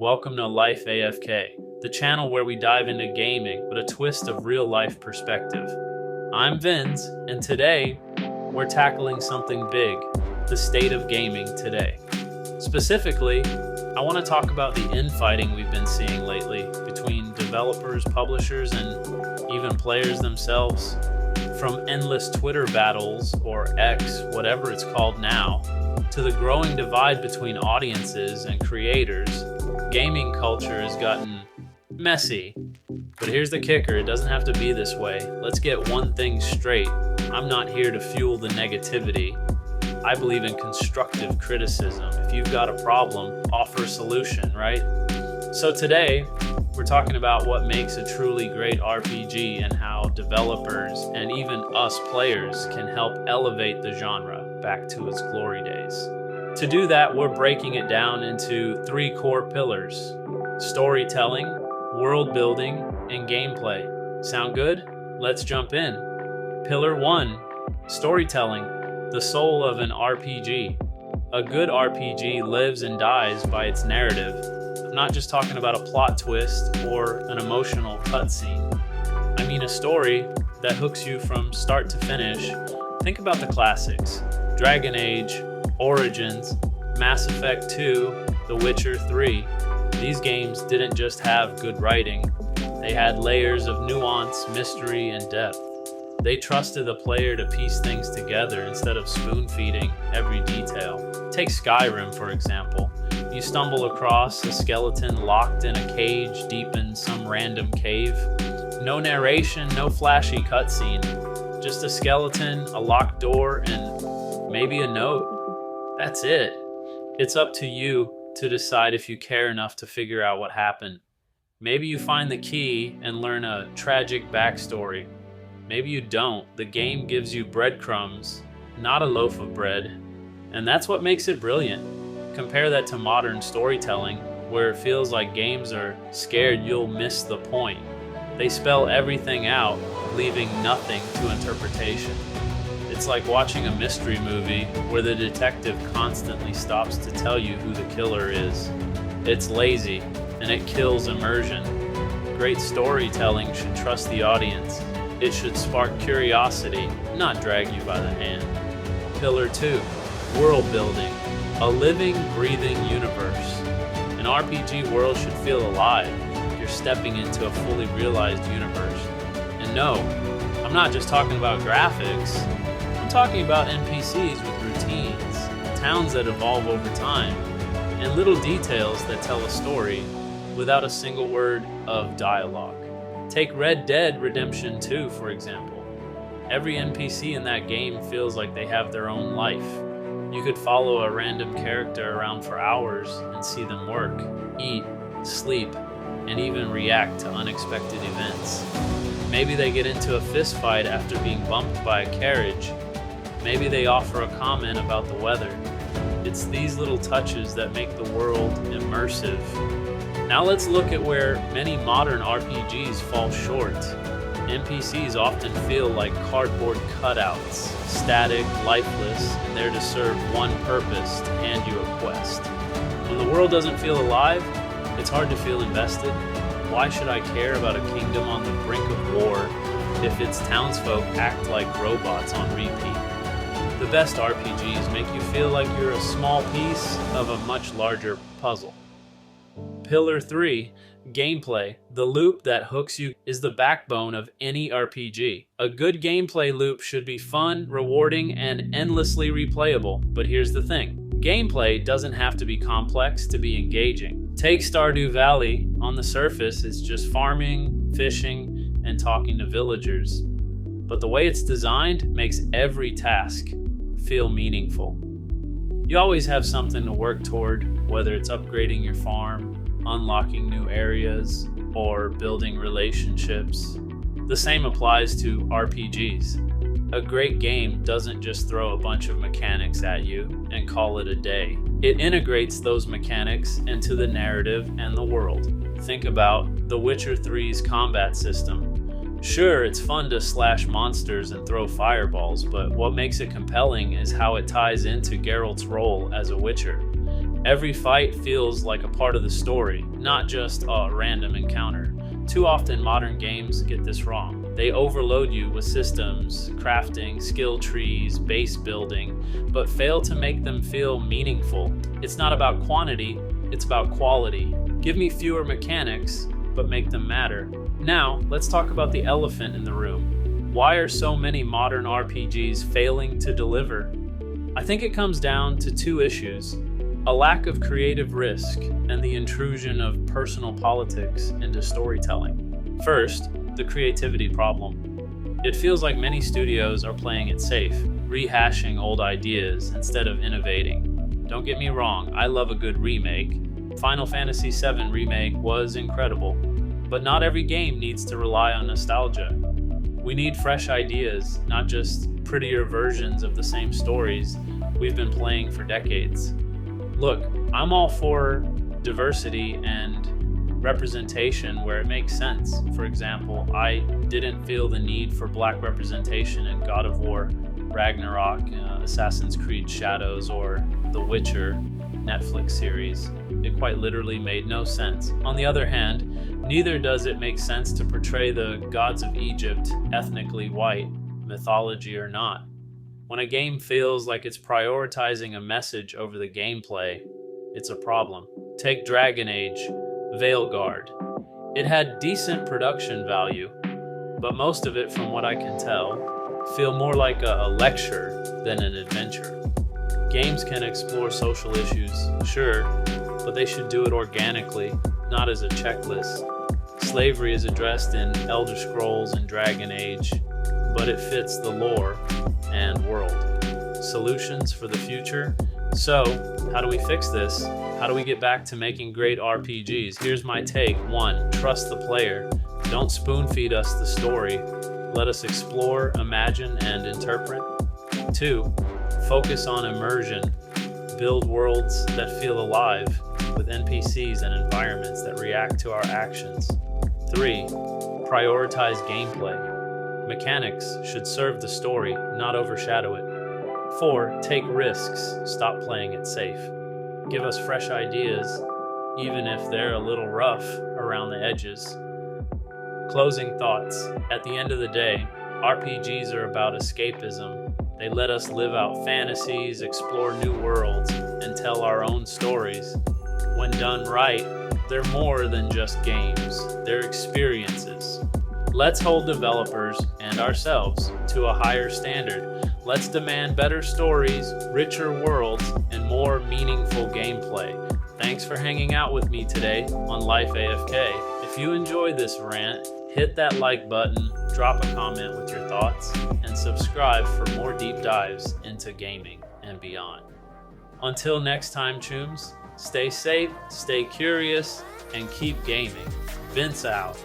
Welcome to Life AFK, the channel where we dive into gaming with a twist of real-life perspective. I'm Vince, and today we're tackling something big, the state of gaming today. Specifically, I want to talk about the infighting we've been seeing lately between developers, publishers, and even players themselves. From endless Twitter battles, or X, whatever it's called now, to the growing divide between audiences and creators, gaming culture has gotten messy. But here's the kicker, it doesn't have to be this way. Let's get one thing straight. I'm not here to fuel the negativity. I believe in constructive criticism. If you've got a problem, offer a solution, right? So today, we're talking about what makes a truly great RPG and how developers and even us players can help elevate the genre back to its glory days. To do that, we're breaking it down into three core pillars: storytelling, world building, and gameplay. Sound good? Let's jump in. Pillar 1, storytelling, the soul of an RPG. A good RPG lives and dies by its narrative. I'm not just talking about a plot twist or an emotional cutscene. I mean a story that hooks you from start to finish. Think about the classics: Dragon Age, Origins, Mass Effect 2, The Witcher 3. These games didn't just have good writing, they had layers of nuance, mystery, and depth. They trusted the player to piece things together instead of spoon-feeding every detail. Take Skyrim, for example. You stumble across a skeleton locked in a cage deep in some random cave. No narration, no flashy cutscene. Just a skeleton, a locked door, and maybe a note. That's it. It's up to you to decide if you care enough to figure out what happened. Maybe you find the key and learn a tragic backstory. Maybe you don't. The game gives you breadcrumbs, not a loaf of bread. And that's what makes it brilliant. Compare that to modern storytelling, where it feels like games are scared you'll miss the point. They spell everything out, leaving nothing to interpretation. It's like watching a mystery movie where the detective constantly stops to tell you who the killer is. It's lazy, and it kills immersion. Great storytelling should trust the audience. It should spark curiosity, not drag you by the hand. Pillar 2, world building. A living, breathing universe. An RPG world should feel alive. You're stepping into a fully realized universe. And no, I'm not just talking about graphics. I'm talking about NPCs with routines, towns that evolve over time, and little details that tell a story without a single word of dialogue. Take Red Dead Redemption 2, for example. Every NPC in that game feels like they have their own life. You could follow a random character around for hours and see them work, eat, sleep, and even react to unexpected events. Maybe they get into a fist fight after being bumped by a carriage. Maybe they offer a comment about the weather. It's these little touches that make the world immersive. Now let's look at where many modern RPGs fall short. NPCs often feel like cardboard cutouts, static, lifeless, and there to serve one purpose: to hand you a quest. When the world doesn't feel alive, it's hard to feel invested. Why should I care about a kingdom on the brink of war if its townsfolk act like robots on repeat? The best RPGs make you feel like you're a small piece of a much larger puzzle. Pillar 3, gameplay. The loop that hooks you is the backbone of any RPG. A good gameplay loop should be fun, rewarding, and endlessly replayable. But here's the thing. Gameplay doesn't have to be complex to be engaging. Take Stardew Valley. On the surface, it's just farming, fishing, and talking to villagers. But the way it's designed makes every task feel meaningful. You always have something to work toward, whether it's upgrading your farm, unlocking new areas, or building relationships. The same applies to RPGs. A great game doesn't just throw a bunch of mechanics at you and call it a day. It integrates those mechanics into the narrative and the world. Think about The Witcher 3's combat system. Sure, it's fun to slash monsters and throw fireballs, but what makes it compelling is how it ties into Geralt's role as a Witcher. Every fight feels like a part of the story, not just a random encounter. Too often modern games get this wrong. They overload you with systems, crafting, skill trees, base building, but fail to make them feel meaningful. It's not about quantity, it's about quality. Give me fewer mechanics, but make them matter. Now, let's talk about the elephant in the room. Why are so many modern RPGs failing to deliver? I think it comes down to two issues: a lack of creative risk and the intrusion of personal politics into storytelling. First, the creativity problem. It feels like many studios are playing it safe, rehashing old ideas instead of innovating. Don't get me wrong, I love a good remake. Final Fantasy VII Remake was incredible, but not every game needs to rely on nostalgia. We need fresh ideas, not just prettier versions of the same stories we've been playing for decades. Look, I'm all for diversity and representation where it makes sense. For example, I didn't feel the need for black representation in God of War, Ragnarok, Assassin's Creed Shadows, or The Witcher Netflix series. It quite literally made no sense. On the other hand, neither does it make sense to portray the gods of Egypt ethnically white, mythology or not. When a game feels like it's prioritizing a message over the gameplay, it's a problem. Take Dragon Age, Veilguard. It had decent production value, but most of it, from what I can tell, feel more like a lecture than an adventure. Games can explore social issues, sure, but they should do it organically, not as a checklist. Slavery is addressed in Elder Scrolls and Dragon Age, but it fits the lore and world. Solutions for the future? So, how do we fix this? How do we get back to making great RPGs? Here's my take. 1. Trust the player. Don't spoon-feed us the story. Let us explore, imagine, and interpret. 2. Focus on immersion. Build worlds that feel alive, with NPCs and environments that react to our actions. 3. Prioritize gameplay. Mechanics should serve the story, not overshadow it. 4. Take risks. Stop playing it safe. Give us fresh ideas, even if they're a little rough around the edges. Closing thoughts. At the end of the day, RPGs are about escapism. They let us live out fantasies, explore new worlds, and tell our own stories. When done right, they're more than just games. They're experiences. Let's hold developers and ourselves to a higher standard. Let's demand better stories, richer worlds, and more meaningful gameplay. Thanks for hanging out with me today on Life AFK. If you enjoyed this rant, hit that like button, drop a comment with your thoughts, and subscribe for more deep dives into gaming and beyond. Until next time, Chooms, stay safe, stay curious, and keep gaming. Vince out.